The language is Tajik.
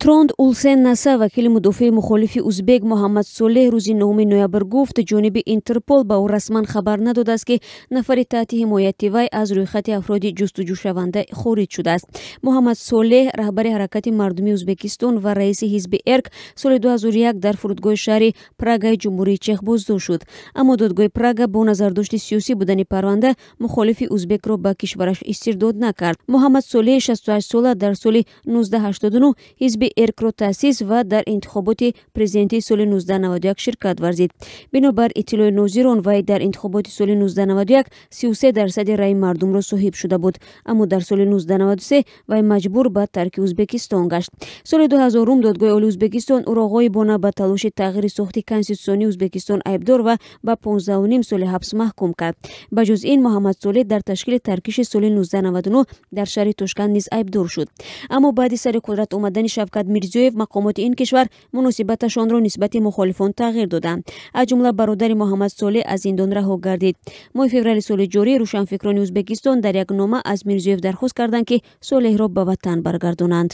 Бертранд Улсен Наса, вакили мудофиъи мухолифи узбек Муҳаммад Солеҳ рӯзи 9 ноябр гуфт ҷониби Интерпол ба ӯ расман хабар надодааст ки нафари таҳти ҳимояти вай аз рӯйхати афроди ҷустуҷӯшаванда хориҷ шудааст. Муҳаммад Солеҳ раҳбари ҳаракати мардумии Ӯзбекистон ва раиси ҳизби эрк соли 2001 дар фурудгоҳи шаҳри Прагаи ҷумҳурии Чех боздошт шуд. Аммо додгоҳи Прага бо назардошти сиёсӣ будани парванда мухолифи узбекро ба кишвараш истирдод накард. Муҳаммад Солеҳ 68 сола дар соли 1989 ҳизби эркро таъсис ва дар интихоботи президентии соли 1991 ширкат варзид. Бинобар иттилои нозирон вай дар интихоботи соли 1991 33% раи мардумро соҳиб шуда буд. Аммо дар соли 1993 вай маҷбур ба тарки Ӯзбекистон гашт. Соли 2000 додгоҳи олии Ӯзбекистон ӯро ғоибона ба талоши тағйири сохти конститутсионии Ӯзбекистон айбдор ва ба 15.5 соли ҳабс маҳкум кард. Ба ҷуз ин Муҳаммад Солеҳ дар ташкили таркиши соли 1999 дар шаҳри Тошканд низ айбдор шуд. Аммо баъди сари қудрат омадани Шавкат Мирзиёев мақомоти ин кишвар муносибаташонро нисбати мухолифон тағйир доданд. Аз ҷумла бародари Муҳаммад Солеҳ аз зиндон раҳо гардид. Моҳи феврали соли ҷорӣ рӯшанфикрони Ӯзбекистон дар як нома аз Мирзиёев дархост карданд ки Солеҳро ба ватан баргардонанд.